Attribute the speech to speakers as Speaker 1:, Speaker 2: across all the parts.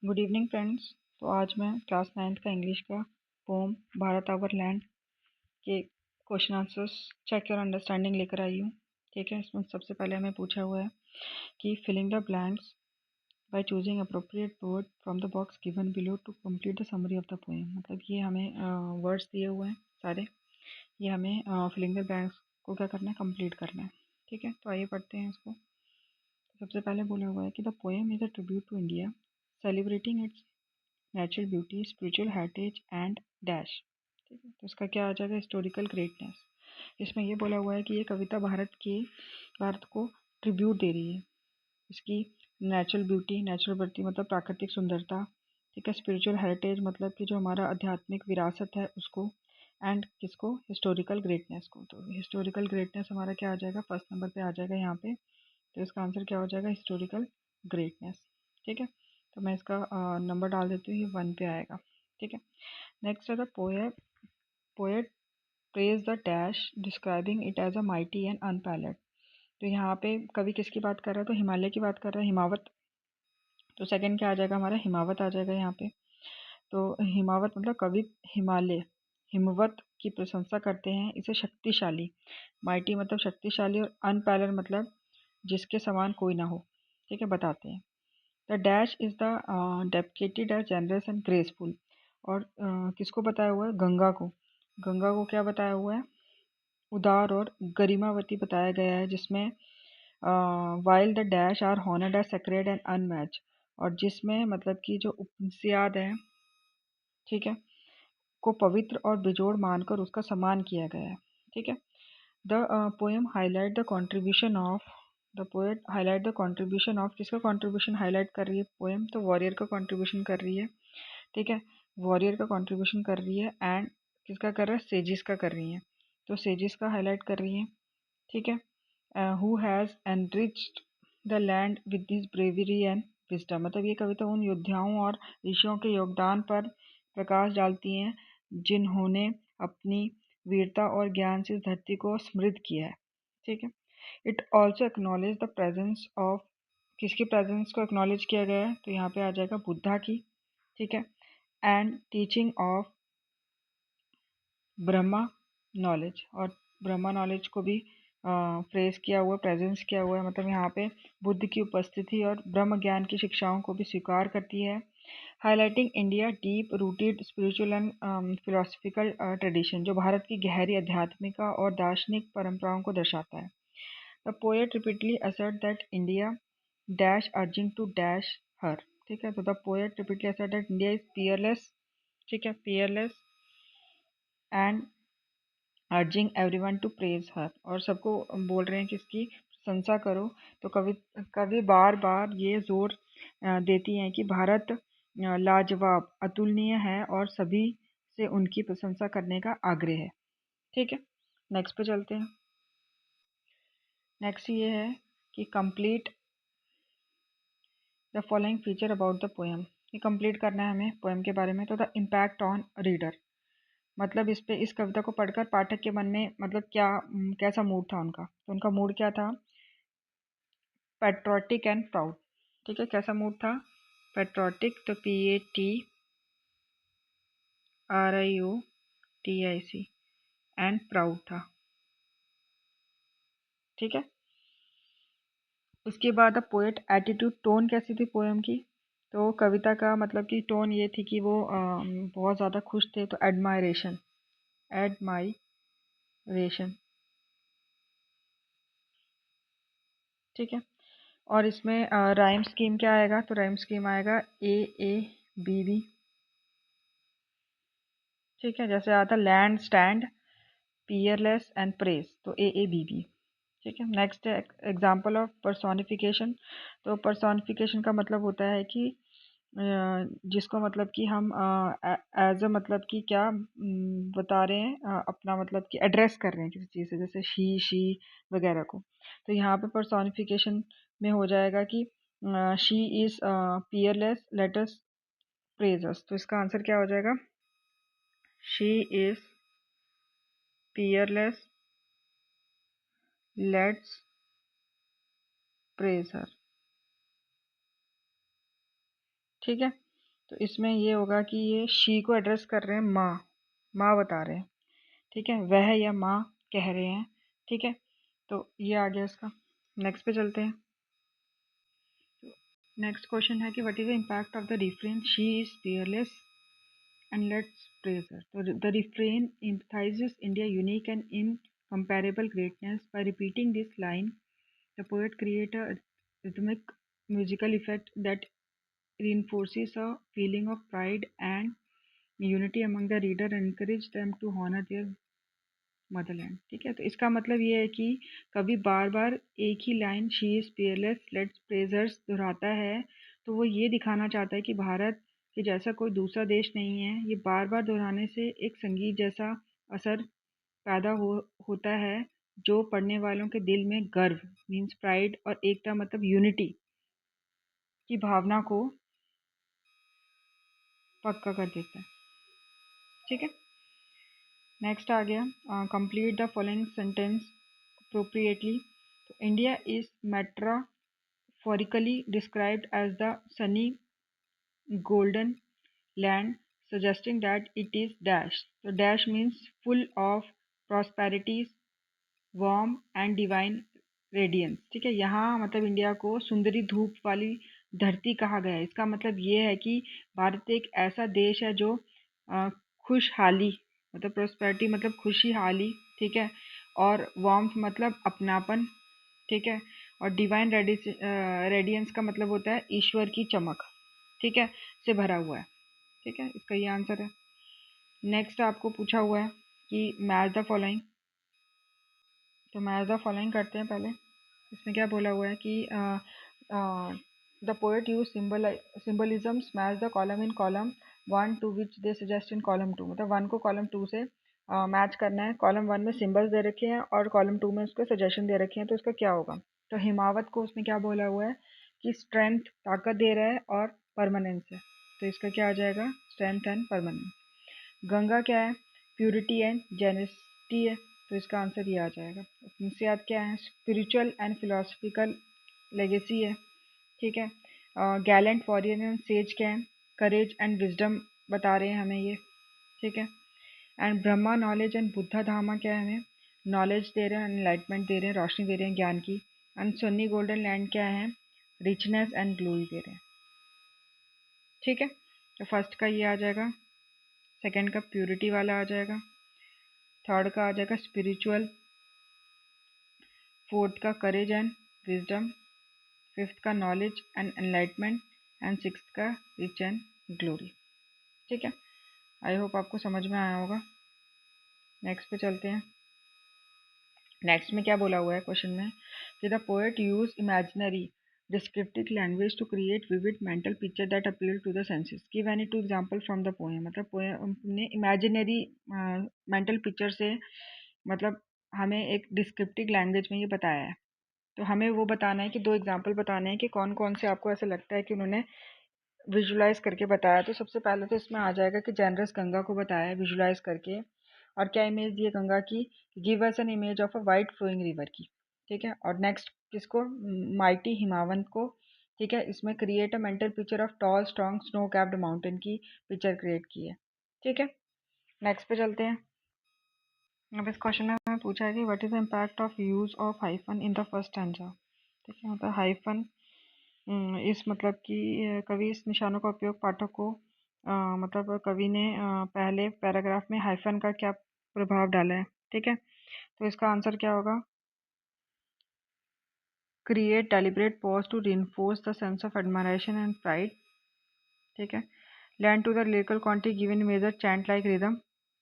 Speaker 1: Good evening friends. तो आज मैं क्लास 9th का इंग्लिश का पोम भारत आवर लैंड के question answers check your understanding लेकर आई हूँ। ठीक है, इसमें सबसे पहले हमें पूछा हुआ है कि filling the blanks by choosing appropriate word from the box given below to complete the summary of the poem. मतलब ये हमें वर्ड्स दिए हुए हैं सारे, ये हमें फिलिंग द ब्लैंक्स को क्या करना है, कंप्लीट करना है। ठीक है, तो आइए पढ़ते हैं इसको। सबसे पहले बोला हुआ है कि the poem is a tribute to India celebrating its natural beauty spiritual heritage and dash. ठीक है, तो इसका क्या आ जाएगा, हिस्टोरिकल ग्रेटनेस। इसमें ये बोला हुआ है कि ये कविता भारत को ट्रिब्यूट दे रही है, इसकी नेचुरल ब्यूटी मतलब प्राकृतिक सुंदरता। ठीक है, स्पिरिचुअल हेरिटेज मतलब कि जो हमारा आध्यात्मिक विरासत है उसको, एंड किसको, हिस्टोरिकल ग्रेटनेस को। तो हिस्टोरिकल ग्रेटनेस हमारा क्या आ जाएगा, फर्स्ट नंबर पे आ जाएगा यहाँ पे। तो इसका आंसर क्या हो जाएगा, हिस्टोरिकल ग्रेटनेस। ठीक है, तो मैं इसका नंबर डाल देती हूँ, ये 1 पे आएगा। ठीक है, नेक्स्ट है the poet praise the dash describing it as a mighty and unparalleled. तो यहाँ पे कवि किसकी बात कर रहा है, तो हिमालय की बात कर रहा है, हिमावत। तो सेकंड क्या आ जाएगा हमारा, हिमावत आ जाएगा यहाँ पे। तो हिमावत मतलब कवि हिमालय हिमवत की प्रशंसा करते हैं, इसे शक्तिशाली, माइटी मतलब शक्तिशाली, और अनपैलेड मतलब जिसके समान कोई ना हो। ठीक है, बताते हैं। The dash is the depicted as generous and graceful. और किसको बताया हुआ है, गंगा को क्या बताया हुआ है, उदार और गरिमावती बताया गया है, जिसमें while the dash are honoured as sacred and unmatch. और जिसमें मतलब कि जो उपनिषद है, ठीक है, को पवित्र और बेजोड़ मानकर उसका सम्मान किया गया है। ठीक है, the poem highlight the contribution of the poet highlight the contribution of, किसका कंट्रीब्यूशन हाईलाइट कर रही है पोएम, तो वॉरियर का कंट्रीब्यूशन कर रही है। ठीक है, वॉरियर का कंट्रीब्यूशन कर रही है, एंड किसका कर रहा है, सेजिस का कर रही है। तो सेजिस का हाईलाइट कर रही है। ठीक है, who has enriched the land with this bravery and wisdom. मतलब ये कविता उन योद्धाओं और ऋषियों के योगदान पर प्रकाश डालती हैं जिन्होंने अपनी वीरता और ज्ञान से इस धरती को समृद्ध किया है। ठीक है, it also acknowledge the presence of, किसकी प्रेजेंस को एक्नॉलेज किया गया है, तो यहाँ पे आ जाएगा बुद्धा की। ठीक है, and teaching of Brahma knowledge, और ब्रह्मा नॉलेज को भी प्रेज किया हुआ, प्रेजेंस किया हुआ है। मतलब यहाँ पे बुद्ध की उपस्थिति और ब्रह्म ज्ञान की शिक्षाओं को भी स्वीकार करती है। Highlighting India deep rooted spiritual and philosophical tradition, जो भारत की गहरी आध्यात्मिक और दार्शनिक परंपराओं को दर्शाता है। The poet repeatedly assert that India dash urging to dash her. ठीक है, तो the poet repeatedly assert that India is peerless. ठीक है, peerless and urging everyone to praise her, और सबको बोल रहे हैं कि इसकी प्रशंसा करो। तो कवि बार बार ये जोर देती हैं कि भारत लाजवाब अतुलनीय है और सभी से उनकी प्रशंसा करने का आग्रह है। ठीक है, नेक्स्ट पे चलते हैं। नेक्स्ट ये है कि complete the following feature about the poem. ये कंप्लीट करना है हमें पोएम के बारे में। तो द इम्पैक्ट ऑन रीडर, मतलब इस कविता को पढ़कर पाठक के मन में मतलब क्या कैसा मूड था उनका, तो उनका मूड क्या था, पैट्रियोटिक एंड प्राउड। ठीक है, कैसा मूड था, पैट्रियोटिक, तो PATRIOTIC, एंड प्राउड था। ठीक है, उसके बाद पोएट एटीट्यूड, टोन कैसी थी पोएम की, तो कविता का मतलब कि टोन ये थी कि वो बहुत ज़्यादा खुश थे, तो एडमायरेशन, एडमायरेशन। ठीक है, और इसमें राइम स्कीम क्या आएगा, तो राइम स्कीम आएगा AABB। ठीक है, जैसे आता land stand Peerless and press, तो AABB। ठीक है, नेक्स्ट है एग्जाम्पल ऑफ पर्सोनिफिकेशन। तो पर्सोनिफिकेशन का मतलब होता है कि जिसको मतलब कि हम एज अ मतलब कि क्या बता रहे हैं, अपना मतलब कि एड्रेस कर रहे हैं किसी चीज़ से, जैसे शी वगैरह को। तो यहाँ पे पर्सोनिफिकेशन में हो जाएगा कि she is peerless, let us praise us. तो इसका आंसर क्या हो जाएगा, she is peerless, let's praise her. ठीक है, तो इसमें ये होगा कि ये शी को एड्रेस कर रहे हैं, माँ बता रहे हैं, ठीक है, वह या माँ कह रहे हैं, ठीक है। तो ये आ गया इसका। नेक्स्ट पे चलते हैं। नेक्स्ट क्वेश्चन है कि what is the impact of the refrain she is fearless and let's praise her. So the refrain emphasizes India's unique and incomparable greatness. By repeating this line, the poet creates a rhythmic musical effect that reinforces a feeling of pride and unity among the reader and encourages them to honor their Motherland, ठीक है। तो इसका मतलब ये है कि कभी बार बार एक ही line she is peerless let's praise her दोहराता है, तो वो ये दिखाना चाहता है कि भारत के जैसा कोई दूसरा देश नहीं है। ये बार बार दोहराने से एक संगीत जैसा असर पैदा होता है जो पढ़ने वालों के दिल में गर्व मीन्स प्राइड और एकता मतलब यूनिटी की भावना को पक्का कर देता है, ठीक है। नेक्स्ट आ गया, complete the following sentence appropriately. India is metaphorically described as the sunny golden land, suggesting that it is dash. So dash means full of prosperity, warm and divine radiance, ठीक है। यहाँ मतलब इंडिया को सुंदरी धूप वाली धरती कहा गया है। इसका मतलब ये है कि भारत एक ऐसा देश है जो खुशहाली मतलब प्रोस्पेरिटी मतलब खुशहाली, ठीक है, और वार्मथ मतलब अपनापन, ठीक है, और डिवाइन रेडियंस का मतलब होता है ईश्वर की चमक, ठीक है, से भरा हुआ है, ठीक है। इसका ये आंसर है। नेक्स्ट आपको पूछा हुआ है कि मैच द फॉलोइंग, तो मैच द फॉलोइंग करते हैं पहले। इसमें क्या बोला हुआ है कि the poet use symbolisms match the column in column 1 to which they suggest in column 2, मतलब 1 को कॉलम 2 से मैच करना है। कॉलम 1 में सिंबल्स दे रखे हैं और कॉलम 2 में उसके सजेशन दे रखे हैं, तो इसका क्या होगा। तो हिमावत को उसमें क्या बोला हुआ है कि स्ट्रेंथ ताकत दे रहा है और परमानेंस है, तो इसका क्या आ जाएगा स्ट्रेंथ एंड परमानेंस। गंगा क्या है प्योरिटी एंड जेनेसिटी है, तो इसका आंसर ये आ जाएगा। नसीहत क्या है स्पिरिचुअल एंड फिलोसफिकल लेगेसी है, ठीक है। गैलेंट वॉरियर एंड सेज क्या है करेज एंड विजडम बता रहे हैं हमें ये, ठीक है। And Brahma knowledge and Buddha धामा क्या है हमें नॉलेज दे रहे हैं, एनलाइटमेंट दे रहे हैं, रोशनी दे रहे हैं ज्ञान की। एंड सन्नी गोल्डन लैंड क्या है रिचनेस एंड ग्लोरी दे रहे हैं, ठीक है। तो फर्स्ट का ये आ जाएगा, सेकंड का प्योरिटी वाला आ जाएगा, थर्ड का आ जाएगा स्पिरिचुअल, फोर्थ का करेज एंड विजडम, फिफ्थ का knowledge and enlightenment and sixth का रिच एंड ग्लोरी, ठीक है। आई होप आपको समझ में आया होगा। नेक्स्ट पे चलते हैं। नेक्स्ट में क्या बोला हुआ है क्वेश्चन में कि the poet use imaginary descriptive language to create vivid mental picture that appeal to the senses. Give any two example from the poem, मतलब पोएम ने इमेजिनरी मेंटल पिक्चर से मतलब हमें एक डिस्क्रिप्टिव लैंग्वेज में ये बताया है। तो हमें वो बताना है कि दो एग्जांपल बताने हैं कि कौन कौन से आपको ऐसा लगता है कि उन्होंने विजुलाइज करके बताया। तो सबसे पहले तो इसमें आ जाएगा कि जेनरस गंगा को बताया है विजुलाइज करके, और क्या इमेज दी है गंगा की give us an image of a white flowing river की, ठीक है। और नेक्स्ट किसको माइटी हिमावंत को, ठीक है, इसमें create a mental picture of tall strong snow capped mountain की पिक्चर क्रिएट की है, ठीक है। नेक्स्ट पे चलते हैं। अब इस क्वेश्चन में हमें पूछा है कि what is the impact of use of hyphen in the first stanza, ठीक है। मतलब हाइफन इस मतलब कि कवि इस निशानों का उपयोग पाठक को मतलब कवि ने पहले पैराग्राफ में हाइफन का क्या प्रभाव डाला है, ठीक है। तो इसका आंसर क्या होगा create deliberate pause to reinforce the sense of admiration and pride, ठीक है। Land to the lyrical quantity given measure chant like rhythm,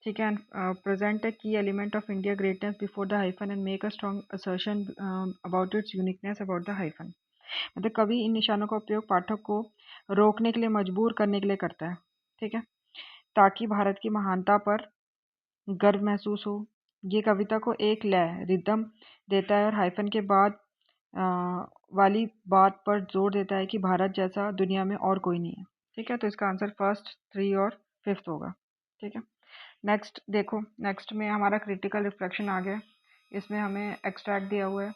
Speaker 1: ठीक है। And present a key element of India greatness before the hyphen and make a strong assertion about its uniqueness about the hyphen. मतलब कवि इन निशानों का उपयोग पाठक को रोकने के लिए मजबूर करने के लिए करता है, ठीक है, ताकि भारत की महानता पर गर्व महसूस हो। ये कविता को एक लय रिदम देता है और हाइफन के बाद वाली बात पर जोर देता है कि भारत जैसा दुनिया में और कोई नहीं है, ठीक है। तो इसका आंसर फर्स्ट थ्री और फिफ्थ होगा, ठीक है। नेक्स्ट देखो, नेक्स्ट में हमारा क्रिटिकल रिफ्लेक्शन आ गया। इसमें हमें एक्सट्रैक्ट दिया हुआ है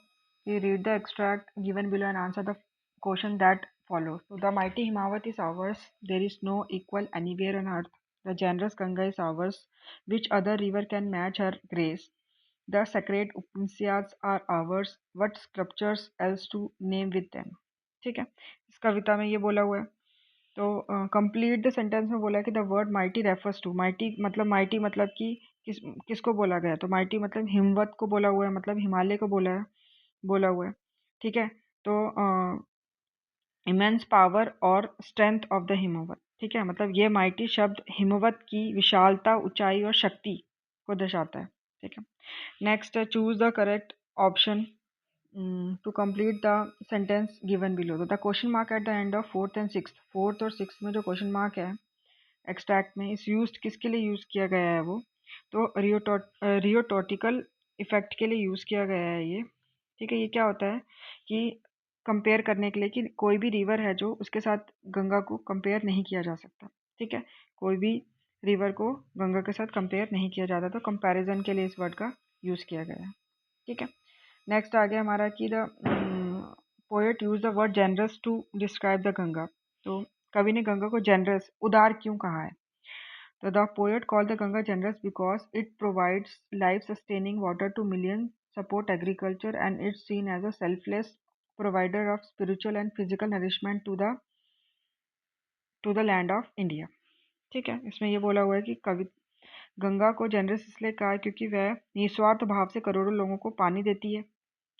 Speaker 1: कि read the extract given below and answer the question that follows. So the mighty Himawat is ours. There is no equal anywhere on earth. The generous Ganga is ours. Which other river can match her grace? The sacred Upanishads are ours. What scriptures else to name with them? ठीक है, इस कविता में ये बोला हुआ है. तो complete the sentence में बोला है कि the word mighty refers to. Mighty मतलब कि किसको बोला गया? तो माइटी मतलब हिमवत को बोला हुआ है, मतलब हिमालय को बोला हुआ है. ठीक है, तो इमेंस पावर और स्ट्रेंथ ऑफ द हिमवत. ठीक है, मतलब ये माइटी शब्द हिमवत की विशालता, ऊंचाई और शक्ति को दर्शाता है. ठीक है, next choose the correct option to complete the sentence given below. तो the question mark at the end of fourth and sixth. Fourth और सिक्स्थ में जो क्वेश्चन मार्क है एक्सट्रैक्ट में, इस यूज किसके लिए यूज किया गया है? वो तो रियोटोटिकल इफेक्ट के लिए यूज किया गया है ये. ठीक है, ये क्या होता है कि कंपेयर करने के लिए कि कोई भी रिवर है जो उसके साथ गंगा को कंपेयर नहीं किया जा सकता. ठीक है, कोई भी रिवर को गंगा के साथ कंपेयर नहीं किया जाता, तो कंपैरिजन के लिए इस वर्ड का यूज किया गया है. ठीक है, नेक्स्ट आ गया हमारा कि the poet use the word generous to describe the Ganga. तो कवि ने गंगा को जेनरस, उदार क्यों कहा है? तो the poet call the Ganga generous because it provides life sustaining water two million, support agriculture, and it's seen as a selfless provider of spiritual and physical nourishment to the land of India. ठीक है, इसमें ये बोला हुआ है कि कवि गंगा को जनरस इसलिए कहा है क्योंकि वह निस्वार्थ भाव से करोड़ों लोगों को पानी देती है,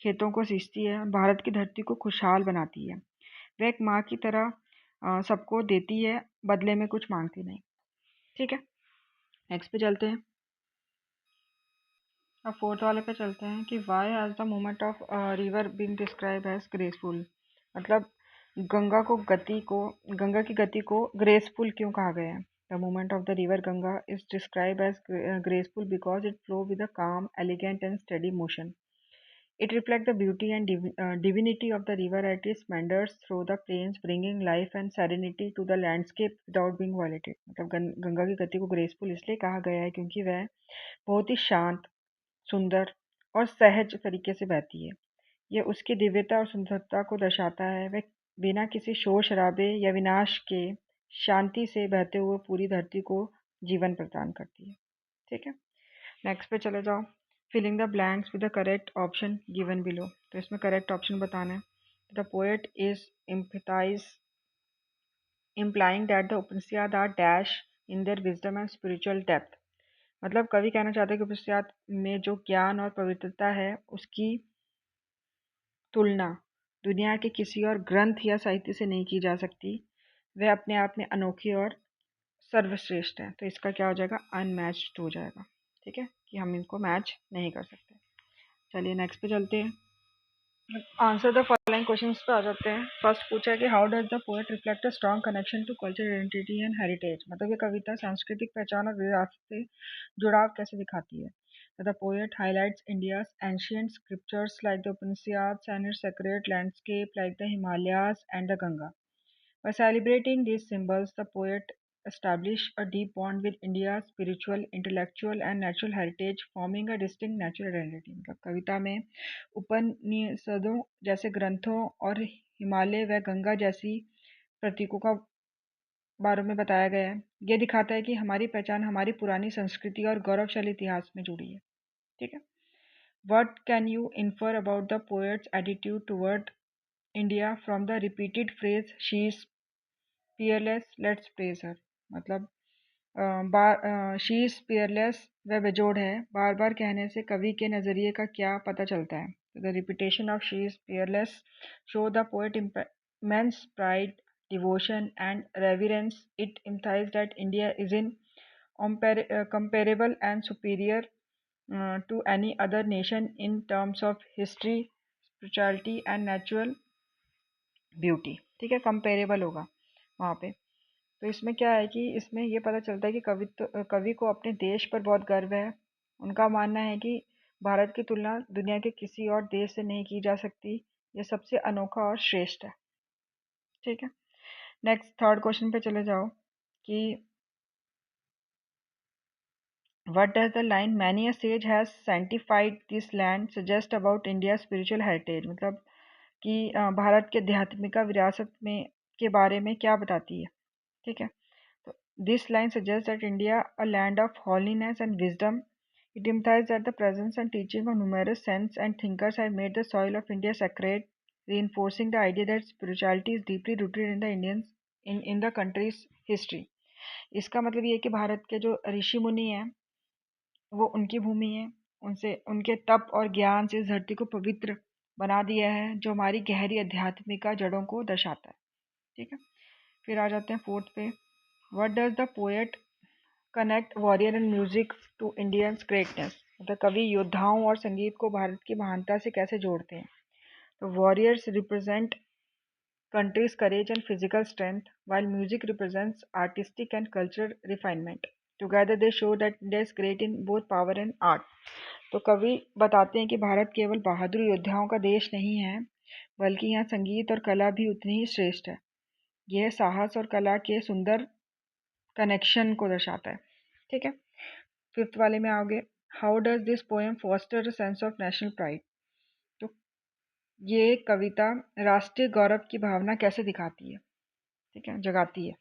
Speaker 1: खेतों को सींचती है, भारत की धरती को खुशहाल बनाती है. वह एक माँ की तरह सबको देती है, बदले में कुछ मांगती नहीं. ठीक है, नेक्स्ट पे चलते हैं. अब फोर्थ वाले पे चलते हैं कि why has the movement of river been describe as graceful. मतलब गंगा की गति को ग्रेसफुल क्यों कहा गया है? The movement of the river Ganga is describe as graceful because it flow with a calm, elegant and steady motion. It reflects the beauty and divinity of the river at its meanders through the plains, bringing life and serenity to the landscape without being violated. मतलब गंगा की गति को graceful इसलिए कहा गया है क्योंकि वह बहुत ही शांत, सुंदर और सहज तरीके से बहती है. यह उसकी दिव्यता और सुंदरता को दर्शाता है. वह बिना किसी शोर शराबे या विनाश के शांति से बहते हुए पूरी धरती को जीवन प्रदान करती है. ठीक है, नेक्स्ट पे चले जाओ. Filling the blanks with the correct option given below. तो इसमें करेक्ट ऑप्शन बताना है. The poet is implying that the Upanishads are dash in their wisdom and spiritual depth. मतलब कवि कहना चाहते हैं कि उपनिषद में जो ज्ञान और पवित्रता है उसकी तुलना दुनिया के किसी और ग्रंथ या साहित्य से नहीं की जा सकती. वह अपने आप में अनोखी और सर्वश्रेष्ठ है. तो इसका क्या हो जाएगा? अनमैच्ड हो जाएगा. ठीक है, कि हम इनको मैच नहीं कर सकते. चलिए नेक्स्ट पे चलते हैं. आंसर द फॉलोइंग क्वेश्चंस पे आ जाते हैं. फर्स्ट पूछा है कि how does the poet reflect a strong connection to culture, identity and heritage. मतलब ये कविता सांस्कृतिक पहचान और विरासत से जुड़ाव कैसे दिखाती है? The poet highlights India's ancient scriptures like the Upanishads and it's sacred landscape like the Himalayas and the Ganga. By celebrating these symbols, the poet established a deep bond with India's spiritual, intellectual, and natural heritage, forming a distinct natural identity. मतलब कविता में उपनिषदों जैसे ग्रंथों और हिमालय व गंगा जैसी प्रतीकों का बारे में बताया गया है. यह दिखाता है कि हमारी पहचान हमारी पुरानी संस्कृति और गौरवशाली इतिहास में जुड़ी है. ठीक है, What can you infer about the poet's attitude toward India from the repeated phrase "She is fearless, let's praise her"? मतलब शी इज पियरलेस, वह बेजोड़ है, बार बार कहने से कवि के नज़रिए का क्या पता चलता है? The repetition of she is Peerless show the poet immense pride, devotion, and reverence. It implies that India is comparable and superior to any other nation in terms of history, spirituality, and natural beauty. ठीक है, comparable होगा वहाँ पे. तो इसमें क्या है कि इसमें ये पता चलता है कि कवि को अपने देश पर बहुत गर्व है. उनका मानना है कि भारत की तुलना दुनिया के किसी और देश से नहीं की जा सकती. ये सबसे अनोखा और श्रेष्ठ है. ठीक है, नेक्स्ट थर्ड क्वेश्चन पे चले जाओ कि what does the line many a sage has sanctified this land suggest about India's spiritual heritage. मतलब कि भारत के आध्यात्मिक विरासत में के बारे में क्या बताती है, ठीक है। तो this line suggest that India a land of holiness and wisdom. It implies that the presence and teaching of numerous saints and thinkers have made the soil of India sacred, reinforcing the idea that spirituality is deeply rooted in the Indians in the country's history. इसका मतलब ये है कि भारत के जो ऋषि मुनि हैं वो उनकी भूमि है, उनसे उनके तप और ज्ञान से इस धरती को पवित्र बना दिया है, जो हमारी गहरी आध्यात्मिका जड़ों को दर्शाता है, ठीक है। फिर आ जाते हैं फोर्थ पे. What does the poet connect warrior and music to Indians greatness. मतलब कवि योद्धाओं और संगीत को भारत की महानता से कैसे जोड़ते हैं. तो warriors represent country's courage and physical strength, while music represents artistic and cultural refinement. Together they show that India is great in both power and art. तो कवि बताते हैं कि भारत केवल बहादुर योद्धाओं का देश नहीं है, बल्कि यहाँ संगीत और कला भी उतनी ही श्रेष्ठ है. यह साहस और कला के सुंदर कनेक्शन को दर्शाता है, ठीक है. फिफ्थ वाले में आओगे. How does this poem foster a sense of national pride. तो ये कविता राष्ट्रीय गौरव की भावना कैसे दिखाती है, ठीक है, जगाती है.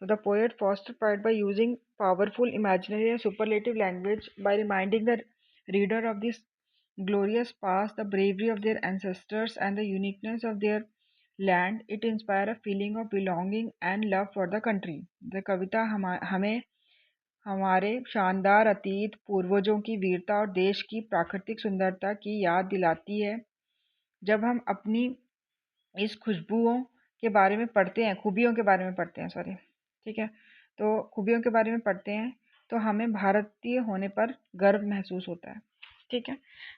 Speaker 1: So the poet fostered pride by using powerful imaginary and superlative language by reminding the reader of this glorious past, the bravery of their ancestors, and the uniqueness of their land. It inspires a feeling of belonging and love for the country. The कविता हमें हमारे शानदार अतीत, पूर्वजों की वीरता और देश की प्राकृतिक सुंदरता की याद दिलाती है. जब हम अपनी इस खुशबुओं के बारे में पढ़ते हैं, खूबियों के बारे में पढ़ते हैं, सॉरी, ठीक है, तो खूबियों के बारे में पढ़ते हैं तो हमें भारतीय होने पर गर्व महसूस होता है, ठीक है.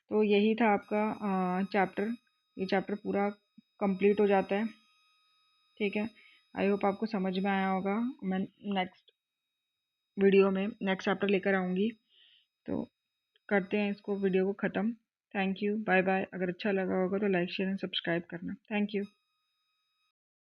Speaker 1: तो यही था आपका चैप्टर. ये चैप्टर पूरा कंप्लीट हो जाता है, ठीक है. आई होप आपको समझ में आया होगा. मैं नेक्स्ट वीडियो में नेक्स्ट चैप्टर लेकर आऊँगी. तो करते हैं इसको, वीडियो को ख़त्म. Thank you, bye bye. अगर अच्छा लगा होगा तो लाइक शेयर एंड सब्सक्राइब करना. Thank you.